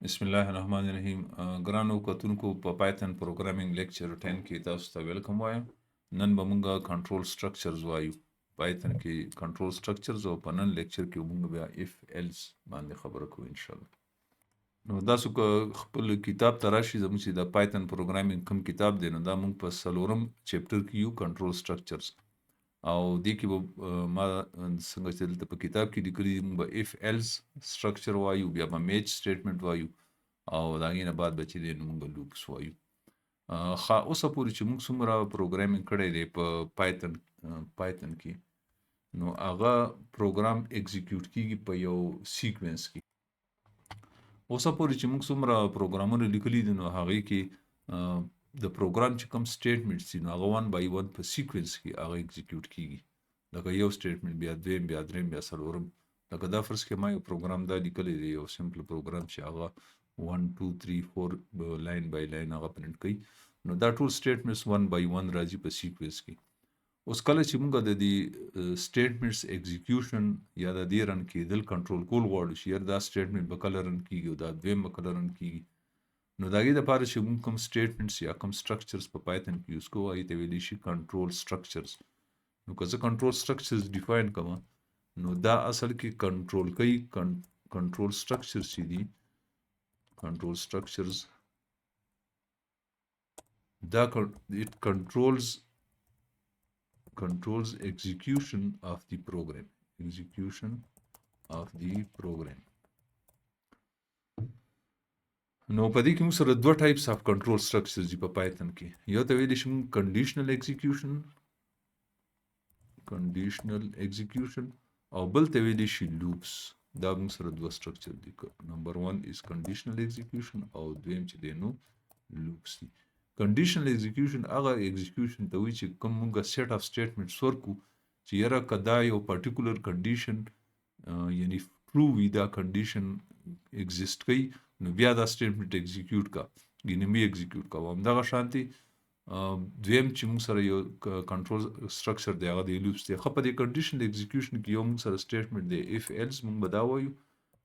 بسم الله الرحمن الرحیم. ګرانو کتونکو په پایتن پروګرامینګ لیکچر 10 کې تاسو ته ویلکم وایم. نن به مونږه کنټرول سټرکچرز وایو. پایتن کې کنټرول سټرکچرز او په نن لیکچر کې مونږ بیا اف ایلس باندې خبره کوو ان شاء الله. نو تاسو که خپل کتاب ته راشي زموږ چې د پایتن پروګرامینګ کوم کتاب دی نو دا مونږ په څلورم چپټر کې یو کنټرول سټرکچرز او دې کې به ما څنګه چې دلته په کتاب کې لیکلي دي مونږ به اف ایلس سټرکچر وایو، بیا به میچ سټیټمنټ وایو او د هغې نه بعد به چې دی نو مونږ لوپس وایو. ښه اوسه پورې چې مونږ څومره پروګرامینګ کړی دی په پایتن کې نو هغه پروګرام اکزیکیوټ کیږي په یو سیکوینس کې. اوسه پورې چې موږ څومره پروګرامونه لیکلي دي نو هغې کې د پروګرام چې کوم سټیټمنټس دي نو هغه ون بای ون په سیکوینس کې هغه اکزیکیوټ کیږي. لکه یو سټیټمنټ، بیا دویم، بیا دریم، بیا څلورم. لکه دا فرض کړئ ما یو پروګرام دا لیکلی دی، یو سمپل پروګرام چې هغه 1 2 3 4 لاین بای لاین هغه پرنټ کوي. نو دا ټول سټیټمنټس ون بای ون راځي په سیکوینس کې. اوس کله چې موږ د دې سټیټمنټس اکزیکیوشن یا د دې رن کېدل کنټرول کول غواړو چې یار دا سټیټمنټ به کله رن کیږي او دا دویم به کله رن کیږي، نو د هغې دپاره چې موږ کوم سټیټمنټس یا کوم سټرکچرز په پایتن کې یوز کوو هغې ته ویلی شي کنټرول سټرکچرز. نو که زه کنټرول سټرکچرز ډیفاین کړم نو دا اصل کې کنټرول کوي. کنټرول سټرکچرز چې دي، کنټرول سټرکچرز دا it controls execution of the program. Execution of the program. نو په دې کې موږ سره دوه ټایپس اف کنټرول سټرکچرز دي په پایتن کې. یو ته ویلی شي موږ کنډیشنل ایگزیکیوشن او بل ته ویلی شي لوپس. دا موږ سره دوه سټرکچر دي. نمبر 1 از کنډیشنل ایگزیکیوشن او دویم چې دی نو لوپس دي. کنډیشنل ایگزیکیوشن هغه ایگزیکیوشن ته وایي چې کوم موږ سیټ اف سټیټمنټس ورکو چې یاره که دا یو پرټیکولر کنډیشن یعنی ټرو وي، دا کنډیشن ایگزیسټ کوي، نو بیا دا سټیټمنټ ایگزیکیوټ کا یعنی مې ایگزیکیوټ کا. همدغه شانتي دویم چې موږ سره یو کنټرول سټرکچر دی هغه د لوپس دی. ښه په دې کنډیشنل ایگزیکیوشن کې یو موږ سره سټیټمنټ دی اف ایلس موږ به دا وایو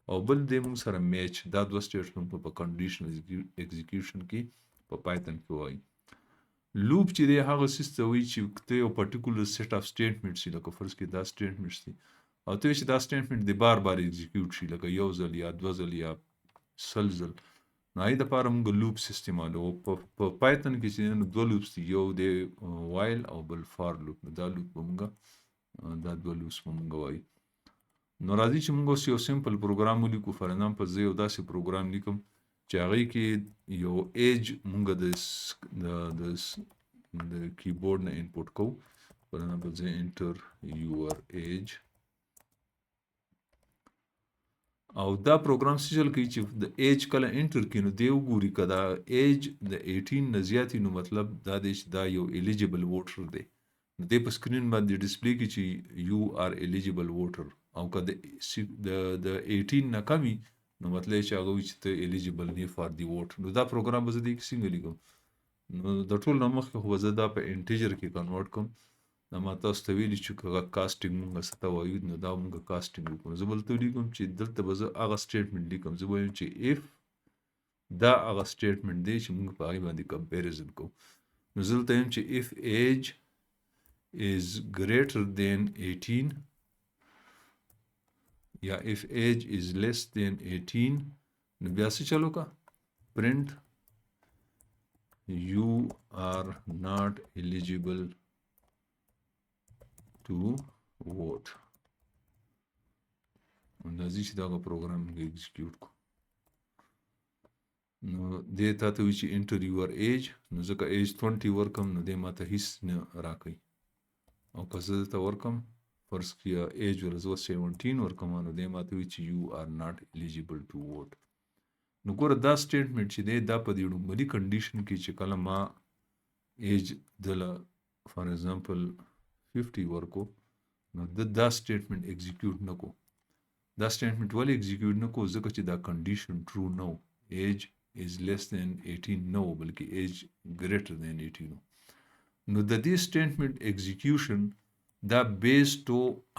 او بل دی موږ سره میچ. دا دوه سټیټمنټ په کنډیشنل ایگزیکیوشن کې په پایتن کې وایي. لوپ چې دی هغه څیز ته وایي چې ته یو پرټیکولر سیټ اف سټیټمنټس دي، لکه فرض کړئ دا سټیټمنټس دي او ته چې دا سټیټمنټ دی بار بار ایگزیکیوټ شي، لکه یو ځل یا دوه ځل یا سل ځل، نو هغې دپاره موږ لوپس استعمالوو. په پایتن کې چې نو دوه لوپس دي، یو دی وایل او بل فار لوپ. دا لوپ به موږ دا دوه لوپس به موږ وایو. نو راځي چې موږ اوس یو سمپل پروګرام ولیکو. فار ایگزامپل زه یو داسې پروګرام لیکم چې هغې کې یو ایج موږ د کیبورډ نه انپوټ کوو. فار ایگزامپل زه انټر یور ایج او دا پروګرام څه چل کوي چې د ایج کله انټر کړي نو دی وګوري که دا ایج د 18 نه زیات وي نو مطلب دا دی چې دا یو ایلیجیبل ووټر دی. نو دی په سکرین باندې ډسپلی کړي چې یو آر ایلیجیبل ووټر، او که د 18 نه کم وي نو مطلب چې هغه وي چې ته ایلیجیبل نه فار دی ووټ. نو دا پروګرام به زه دې کې څنګه لیکم؟ نو د ټول نه مخکې خو به زه دا په انټیجر کې کنورټ کړم. دا ما تاسو ته ویلي چې که کاسټینګ مونږ څه ته وایو نو دا مونږ کاسټینګ وکړو. زه به دلته ولیکم چې دلته به زه هغه سټیټمنټ لیکم. زه به وایم چې اف دا هغه سټیټمنټ دی چې مونږ په هغې باندې کمپیریزن کوو. نو زه دلته وایم چې اف ایج is greater than 18 یا if age is less than 18 نو بیا څه چل وکړه؟ print you are not eligible to vote. راځي چې دغه پروګرام موږ ایگزیکیوټ کړو. نو دې تا ته وایي چې انټر یور ایج. نو ځکه ایج 20 ورکړم نو دی ما ته هېڅ نه راکوي. او که زه دلته ورکړم فرض کړه ایج ور زه 17 ورکړم نو دی ما ته وایي چې یو آر ناټ ایلیجیبل ټو ووټ. نو ګوره دا سټیټمنټ چې دی دا په دې لومړني کنډیشن کې چې کله ما ایج دله فار ایگزامپل 50 ورکو نو دا سټیټمنټ ایگزیکیوټ نه کو. دا سټیټمنټ ولې ایگزیکیوټ نه کو؟ ځکه چې دا کنډیشن ټرو نه و. ایج از لیس دین 18 نه و بلکې ایج ګریټر دین 18 و. نو د دې سټیټمنټ ایگزیکیوشن دا بیسډ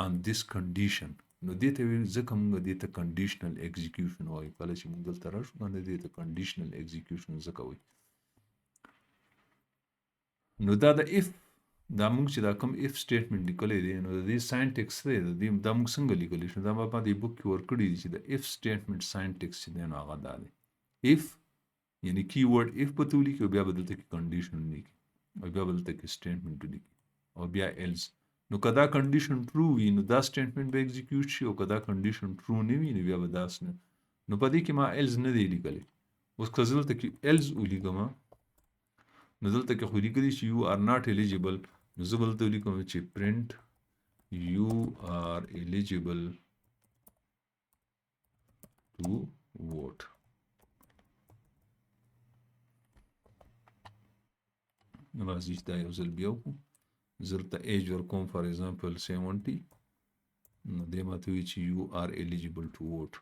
آن دیس کنډیشن. نو دې ته ویل ځکه موږ دې ته کنډیشنل ایگزیکیوشن وایو. کله چې موږ دلته راشو باندې دې ته کنډیشنل ایگزیکیوشن ځکه وایي. نو دا د اف دا موږ چې دا کوم اف سټیټمنټ لیکلی دی نو د دې ساینټکس دی د دې دا موږ څنګه لیکلی شو دا ما دې بک کې ورکړي دي چې د اف سټیټمنټ ساینټکس چې دی نو هغه دا دی اف یعنی کی ورډ اف په تو لیکي او بیا به دلته کې کنډیشن لیکي او بیا به دلته کې سټیټمنټ لیکي او بیا ایلس. نو که دا کنډیشن ټرو وي نو دا سټیټمنټ به ایگزیکیوټ شي او که دا کنډیشن ټرو نه وي نو بیا به داس نه. نو په دې کې ما ایلس نه دی لیکلی. اوس که زه دلته کې ایلس ولیکم نو دلته کې خو لیکلی چې یو آر ناٹ الیجیبل نو زه به دلته ولیکم چې پرنټ یو آر الیجیبل ټو ووټ. نو راځي چې دا یو ځل بیا وکړو. زه درته ایج ورکوم فار ایگزامپل 70 نو دې ماته وایي چې یو آر الیجیبل ټو ووټ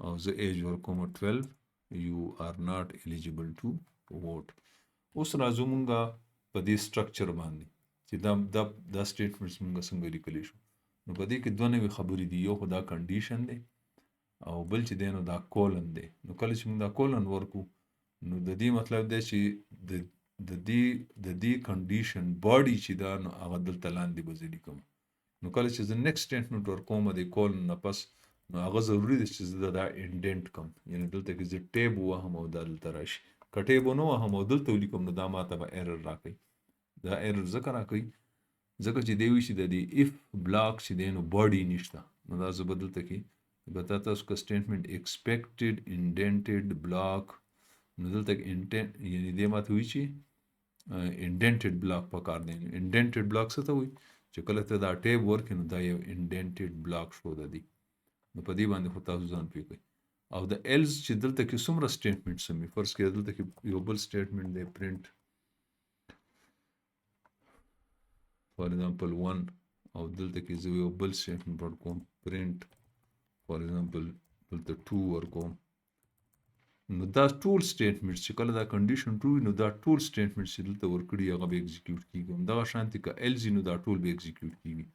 او زه ایج ورکوم 12 یو آر ناٹ الیجیبل ټو ووټ. اوس راځو مونږه په دې سټرکچر باندې چې دا سټیټمنټس مونږه څنګه لیکلی شو. نو په دې کې دوه نوې خبرې دي. یو خو دا کنډیشن دی او بل چې دی نو دا کولن دی. نو کله چې مونږ دا کولن ورکو نو د دې مطلب دی چې د دې کنډیشن باډي چې دا نو هغه دلته لاندې به زه لیکم. نو کله چې زه نیکسټ سټیټمنټ ورکوم د کولن نه پس نو هغه ضروري دی چې زه دا انډنټ کړم یعنې دلته کې زه ټیب ووهم او دا دلته راشي. که ټیب ونه وهم او دلته ولیکم نو دا ماته به ایرر راکوي. دا ایرر ځکه راکوي ځکه چې دی وایي چې د دې اف بلاک چې دی نو باډي نشته. نو دا زه به دلته کې البته تاسو که سټیټمنټ ایکسپیکټډ انډنټډ بلاک نو دلته کې یعنې دی ماته وایي چې انډنټډ بلاک پکار دی. انډنټډ بلاک څه ته وایي چې کله ته دا ټیب ورکړې نو دا یو انډنټډ بلاک شو د دې. نو په دې باندې خو تاسو ځان پوه کړئ. او د ایلز چې دلته کې څومره سټیټمنټس هم وي فرض کړئ دلته کې یو بل سټیټمنټ دی پرنټ فار ایگزامپل 1 او دلته کې زه یو بل سټیټمنټ ورکوم پرنټ فار ایگزامپل دلته 2 ورکوم. نو دا ټول سټیټمنټس چې کله دا کنډیشن ټرو وي نو دا ټول سټیټمنټس چې دلته ورکړي هغه به ایگزیکیوټ کېږي. همدغه شانتې که ایلز وي نو دا ټول به ایگزیکیوټ کېږي.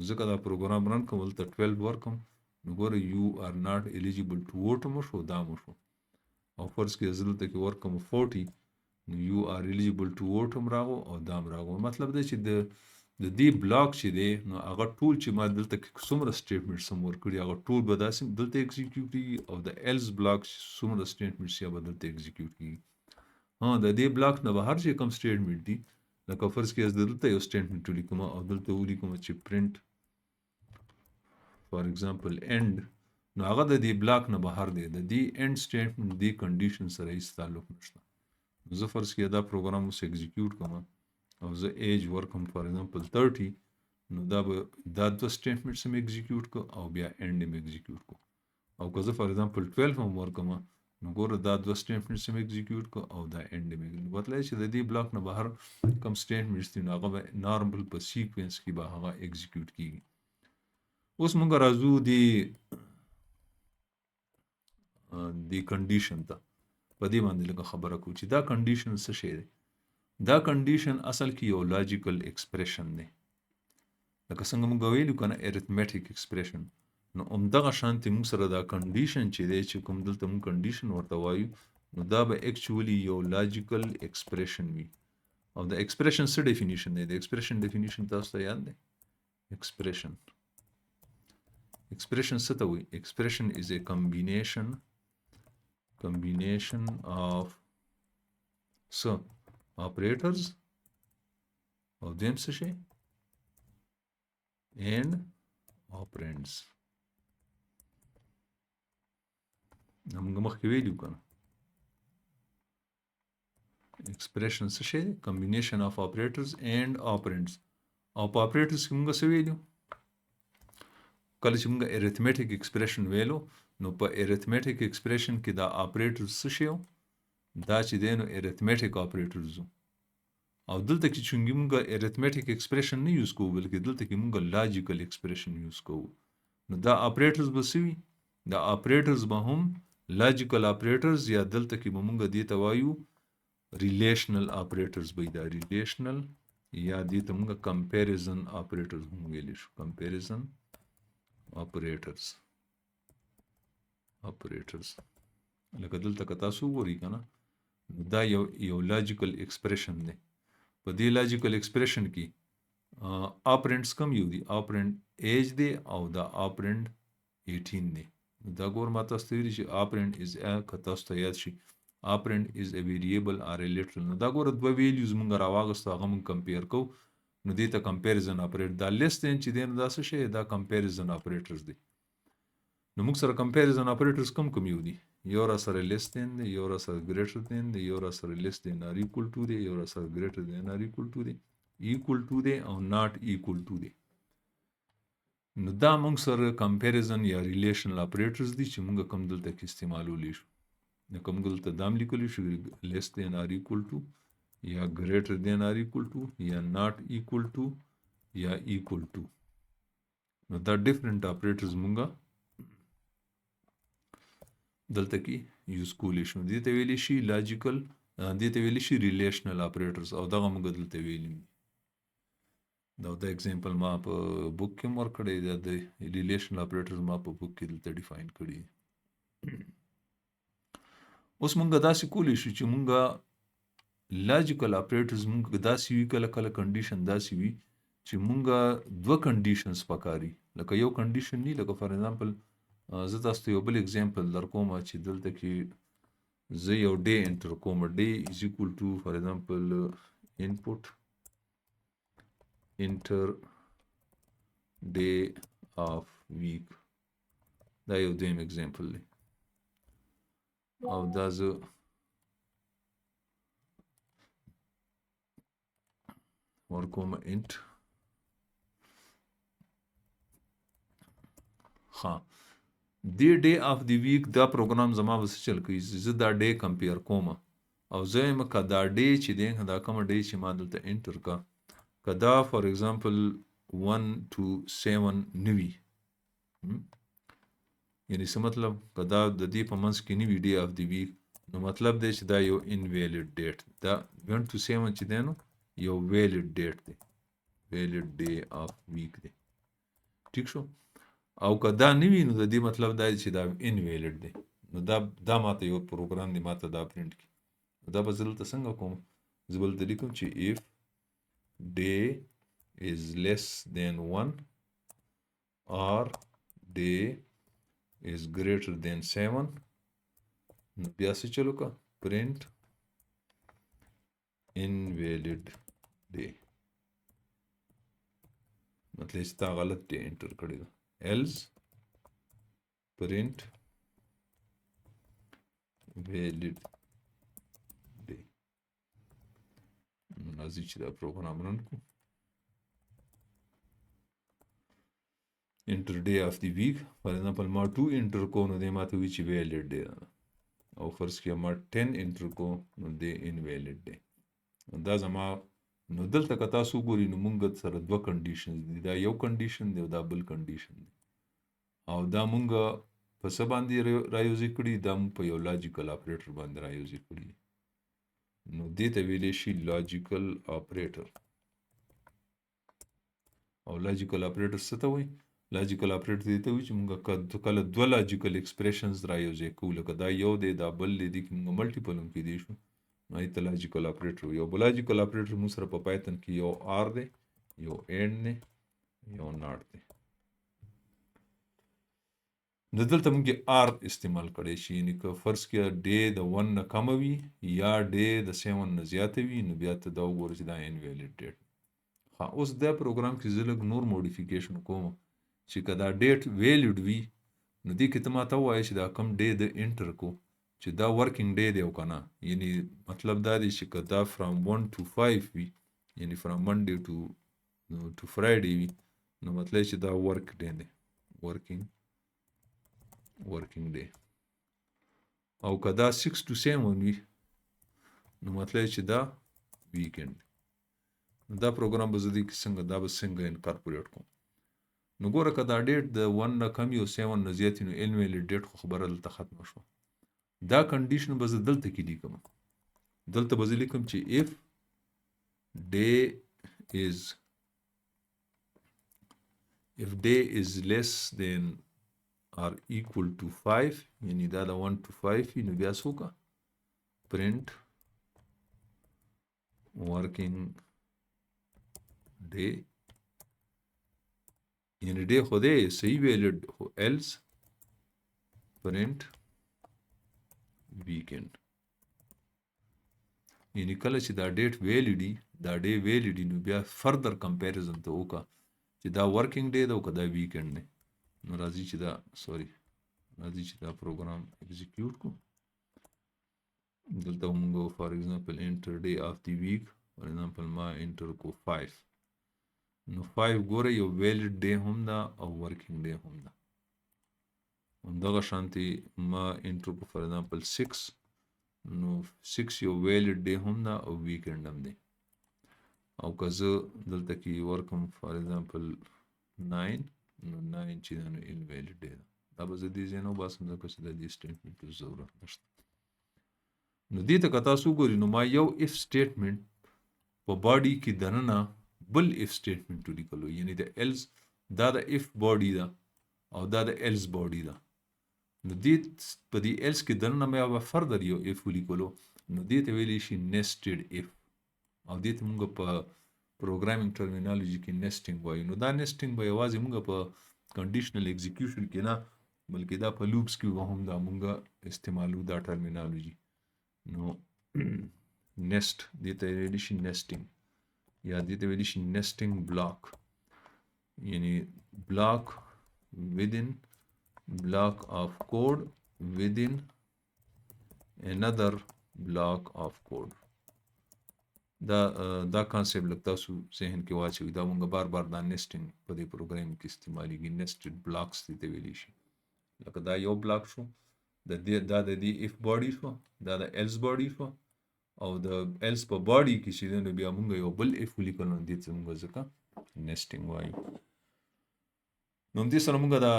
ځکه دا پروګرام رن کوم دلته 12 ورکوم نو ګوره یو آر ناٹ الیجیبل ټو ووټ مو شو دا مو شو. او فرض کې زه دلته کې ورکوم 40 نو یو آر الیجیبل ټو ووټ هم راغو او دا هم راغو. مطلب دی چې د دې بلاک چې دی نو هغه ټول چې ما دلته کې څومره سټیټمنټس هم ورکړي هغه ټول به داسې دلته ایگزیکیوټ کېږي او د ایلز بلاک څومره سټیټمنټس یا به دلته ایگزیکیوټ کېږي. د دې بلاک نه بهر چې کوم سټیټمنټ دي لکه فرض کې زه دلته یو سټیټمنټ ولیکم او دلته ولیکم چې پرنټ فار ایگزامپل end نو هغه د دې بلاک نه بهر دی. د دې end سټیټمنټ دې کنډیشن سره هیڅ تعلق نشته. زه فرض کې دا پروګرام اوس ایگزیکیوټ کوم او زه ایج ورکوم فار ایگزامپل 30 نو دا به دا دوه سټیټمنټس هم ایگزیکیوټ کو او بیا end هم ایگزیکیوټ کو. او که زه فار ایگزامپل 12 هم ورکوم نو ګوره دا دوه سټیټمنټس هم ایگزیکیوټ کو او دا end هم ایگزیکیوټ. مطلب چې د دې بلاک نه بهر کوم سټیټمنټس دي نو هغه به نارمل په سیکوینس کې به هغه ایگزیکیوټ کیږي. اوس مونږ راځو دی کنډیشن ته. په دې باندې لږه خبره کوو چې دا کنډیشن څه شی دی. دا کنډیشن اصل کې یو لاجیکل ایکسپریشن دی. لکه څنګه مونږ ویلو کنه ارثمټیک ایکسپریشن نو همدغه شانتې مونږ سره دا کنډیشن چې دی چې کوم دلته مونږ کنډیشن ورته وایو نو دا به اکچولی یو لاجیکل ایکسپریشن وي. او د ایکسپریشن څه ډیفینیشن دی؟ د ایکسپریشن ډیفینیشن تاسو ته یاد دی؟ ایکسپریشن څه ته وایي؟ expression is a combination of operators او دویم څه شی and operands. موږ مخکې ویلو کنه expression څه شی combination of operators and operands. او په operators کې موږ څه ویلو؟ کله چې موږ ارثمټیک ایکسپریشن ویلو نو په ارثمټیک ایکسپریشن کې دا اپریټرز څه شی دا چې دی نو ارثمټیک اپریټرز. او دلته کې چې موږ ارثمټیک ایکسپریشن نه یوز کوو بلکې دلته کې موږ لاجیکل ایکسپریشن یوز کوو نو دا اپریټرز به څه وي؟ دا اپریټرز به هم لاجیکل اپریټرز یا دلته کې به موږ دې ته وایو ریلیشنل اپریټرز به دا ریلیشنل یا دې ته موږ کمپیریزن اپریټرز هم ویلی شو. کمپیریزن اپریټرز لکه دلته که تاسو وګورئ که نه دا یو لاجیکل ایکسپریشن دی. په دې لاجیکل ایکسپریشن کې آپرنټس کم یو دي؟ آپرنټ ایج دی او دا آپرنټ 18 دی. دا ګور ما تاسو ته ویلي چې آپرنټ از که تاسو ته یاد شي آپرنټ از ا ویریبل آر ا لیټرل. نو دا ګوره دوه ویلیوز مونږ راواغستو هغه مونږ کمپیر کوو نو دې ته کمپیریزن اپریټ. دا لیس دین چې دی نو دا څه شی دا کمپیریزن اپریټرز دی. نو موږ سره کمپیریزن اپریټرز کم یو دي؟ یو را سره لیس دین دی، یو را سره ګریټر دین دی، یو را سره لیس دین آر ایکول ټو دی، یو را سره ګریټر دین آر ایکول ټو دی، ایکول ټو دی او ناٹ ایکول ټو دی. نو دا موږ سره کمپیریزن یا ریلیشنل اپریټرز دي چې موږ کوم دلته کې استعمالولی شو. نو کوم دلته دام لیکلی شو لیس دین آر ایکول ټو یا ګریټر دین آر ایکول ټو یا ناٹ ایکول ټو یا ایکول ټو. نو دا ډیفرنٹ اپریټرز مونږه دلته کې یوز کولی شو. دې ته ویلی شي لاجیکل، دې ته ویلی شي ریلیشنل اپریټرز او دغه موږ دلته ویلي دي. دا اگزامپل ما په بوک کې ورکړی دی، د ریلیشنل اپریټرز ما په بوک کې دلته ډیفاین کړي. اوس مونږ داسې کولی شو چې مونږ لاجیکل اپریټرز مونږ داسې وي، کله کله کنډیشن داسې وي چې مونږ دوه کنډیشنز پکاري. لکه یو کنډیشن نی، لکه فار ایگزامپل زه تاسو ته یو بل اگزامپل در کوم چې دلته کې زه یو ډے انټر کوم. ډے از ایکول ټو فار ایگزامپل انپوټ انټر ډے آف ویک. دا یو دویم اگزامپل دی او دا زه ورکوم انټ. ها دی ډے آف دی ویک دا پروګرام زما بس چل کوي، زه دا ډے کمپیر کوم او زه یم که دا ډے چې دی دا کومه ډے چې ما دلته انټر کا که دا فار ایگزامپل 1 to 7 نوي، یعنی څه مطلب که دا د دې په منځ کې نوي ډے آف دی ویک نو مطلب دی چې دا یو انویلډ ډیټ. دا 1 to 7 چې دی نو یو ویلډ ډیټ دی، ویلډ ډے آف ویک دی. ٹھیک شو؟ او که دا نوي نو د دې مطلب دا چې دا انویلډ دی. نو دا ماته یو پروګرام دی ماته دا پرنټ کی. دا به زه دلته څنګه کوم؟ زه به دلته لیکم چې if day is less than 1 or day is greater than 7 نو بیا څه چلو کا print invalid day. مطلب چې تا غلط day انټر کړی ده. else print valid day. راځي چې دا پروګرام رن کو. انټر ډے آف دی ویک فار ایگزامپل ما 2 انټر کو نو دی ماته وی چې ویلډ ډے او فرض کړه ما 10 انټر کو نو دی انویلډ ډے. دا زما نو دلته که تاسو ګورئ نو مونږ سره دوه کنډیشنز دي، دا یو کنډیشن دی او دا بل کنډیشن دی او دا مونږ په څه باندې رایوزي کړي؟ دا مونږ په یو لاجیکل اپریټر باندې رایوزي کړي. نو دې ته ویلی شي لاجیکل اپریټر. او لاجیکل اپریټر څه ته وایي؟ لاجیکل اپریټر دې ته وایي چې مونږ کله دوه لاجیکل ایکسپریشنز رایوزي کوو، لکه دا یو دی دا بل دی کې مونږ ملټیپل هم کیدی شو نو هغې ته لاجیکل اپریټر وایي. یو بل لاجیکل اپریټر مونږ سره په پایتن کې یو آر دی، یو اینډ دی، یو ناٹ دی. نو دلته مونږ آر استعمال کړی شي، یعنی که فرض کړه ډے د 1 نه کمه وي یا ډے د 7 نه زیاته وي نو بیا ته دا وګوره چې دا انویلډ ډیټ. ها اوس دا پروګرام کې زه لږ نور موډیفیکیشن کوم چې که دا ډیټ ویلډ وي نو دې کې ته ما ته ووایه چې دا کم ډے د انټر کو چې دا ورکینګ ډے دی او که نه. یعنی مطلب دا دی چې که دا فرام 1 to 5 وي، یعنی فرام منډے to فرایډے وي نو مطلب چې دا ورک ډے دی، ورکینګ ډے. او که دا 6 to 7 وي نو مطلب چې دا ویکند. دا پروګرام به زه دې کې څنګه انکارپوریټ کوم؟ نو ګوره که دا ډیټ د 1 نه کم او 7 نه زیات نو انویلډ ډیټ خو خبره دلته ختمه شوه. دا کنډیشن به زه دلته کې لیکم. دلته به زه لیکم چې if day is if day is less than or equal to 5 یعنی دا د 1 to 5 نو بیا څوکه print working day یعنی day خو دی صحیح ویلډ خو else print weekend یعنی کله چې دا ډیټ ویلډي دا ډے ویلډي نو بیا فردر کمپیریزن ته وکړه چې دا ورکینګ ډے ده او که دا ویکند دی نو راځي چې دا راځي چې دا پروګرام ایگزیکیوټ کو دلته موږ فار ایگزامپل انټر ډے آف دی ویک فار ایگزامپل ما انټر کو 5 نو 5 ګوره یو ویلډ ډے هم ده او ورکینګ ډے هم ده همدغه شانتي ما انټر کو فار ایگزامپل 6 نو 6 یو ویلډ ډے هم ده او ویکند هم دی او که زه دلته کې ورکم فار ایگزامپل 9 نو 9 چې نو انویلډ ډے ده دا به زه دې ځای نه وباسم ځکه چې د دې سټیټمنټ ضرورت نشته نو دې ته که تاسو وګورئ نو ما یو اف سټیټمنټ په باډي کې دننه بل اف سټیټمنټ ولیکلو یعنی د ایلز دا د اف باډي ده او دا د ایلز باډي ده نو دې په دې ایلز کې دننه مې به فردر یو اف ولیکلو نو دې ته ویلی شي nested اف او دې ته موږ په پروګرامینګ ټرمینالوجي کې nesting وایو نو دا nesting به یوازې موږ په کنډیشنل ایگزیکیوشن کې نه بلکې دا په لوپس کې هم دا موږ استعمالو دا ټرمینالوجي نو nest دې ته ویلی شي nesting یا دې ته ویلی شي nesting block یعنی block within block of code within another block of code دا کانسیپټ لکه تاسو ذهن کې واچوي دا موږ بار بار دا nesting په دې پروګرام کې استعمالېږي nested blocks دې ویلی شي لکه دا یو بلاک شو دا د دې اف باډي شو دا د ایلس باډي شو او د ایلس په باډي کې چې نو بیا موږ یو بل اف ولیکل نو دې ته موږ ځکه nesting وایو نو دې سره موږ دا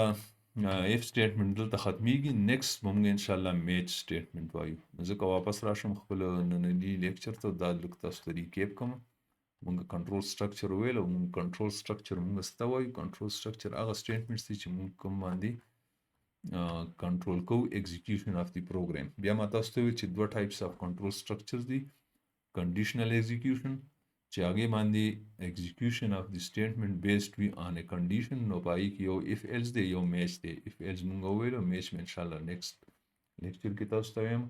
اف سټیټمنټ دلته ختمیږي نیکسټ موږ ان شاء الله میچ سټیټمنټ وایو ځکه واپس راشم خپل نننی لیکچر ته دا لږ تاسو ته ریکیپ کوم موږ کنټرول سټرکچر ویل او موږ کنټرول سټرکچر موږ څه وایو کنټرول سټرکچر هغه سټیټمنټس دي چې موږ کوم باندې کنټرول کوو ایگزیکیوشن اف دی پروګرام بیا ما تاسو ته ویل چې دوه ټایپس اف کنټرول سټرکچرز دي کنډیشنل ایگزیکیوشن چې هغه باندې ایگزیکیوشن اف دی سټیټمنټ بیسډ وی آن ا کنډیشن نو پای کې یو اف ایلس دی یو میچ دی اف ایلس موږ ویلو میچ ان شاء الله نیکسټ لیکچر کې تاسو ته وایم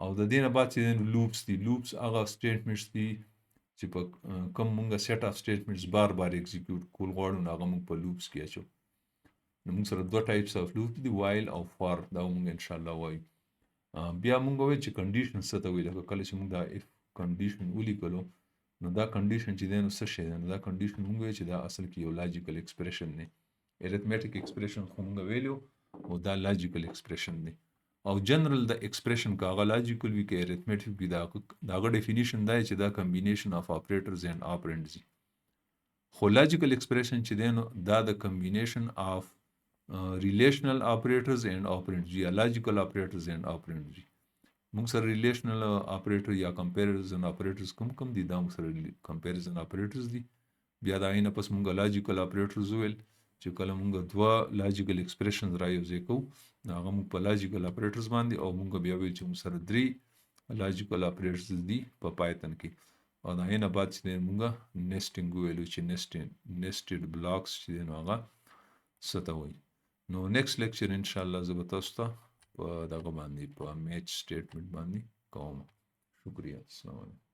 او د دې نه بعد چې لوپس دي لوپس هغه سټیټمنټس دي چې په کوم موږ سیټ اف سټیټمنټس بار بار ایگزیکیوټ کول غواړو هغه موږ په لوپس کې اچو نو موږ سره دوه ټایپس اف لوپ دي وایل او فار دا موږ ان شاء الله وایو بیا موږ وایو چې کنډیشن څه ته ویل کله چې موږ دا اف کنډیشن ولیکلو نو دا کنډیشن چې دی نو څه شی دی نو دا کنډیشن موږ وایو چې دا اصل کې یو لاجیکل ایکسپریشن دی اریتمیټیک ایکسپریشن خو موږ ویلو او دا لاجیکل ایکسپریشن دی او جنرال د ایکسپریشن کا هغه لاجیکل وي کې اریتمیټیک وي دا هغه ډیفینیشن دی چې دا کمبینیشن اف اپریټرز اینڈ آپرینډز دي خو لاجیکل ایکسپریشن چې دی نو دا د کمبینیشن اف ریلیشنل آپریټرز اینڈ آپرینډز یا لاجیکل آپریټرز اینڈ آپرینډز دي موږ سره ریلیشنل آپریټر یا کمپیریزن آپریټرز کوم دي دا موږ سره کمپیریزن آپریټرز دي بیا دا نه پس موږ لاجیکل آپریټرز ویل چې کله موږ دوه لاجیکل ایکسپریشنز رايوځای کوو هغه موږ په لاجیکل آپریټرز باندې او موږ بیا ویل چې موږ سره درې لاجیکل آپریټرز دي په پایتن کې او دا نه بعد چې موږ nesting ویلو چې nested blocks چې نو هغه څه ته وایي نو نیکسټ لیکچر ان شاء الله زه به تاسو ته په دغه باندې په میچ سټیټمنټ باندې کوم شکریہ السلام علیکم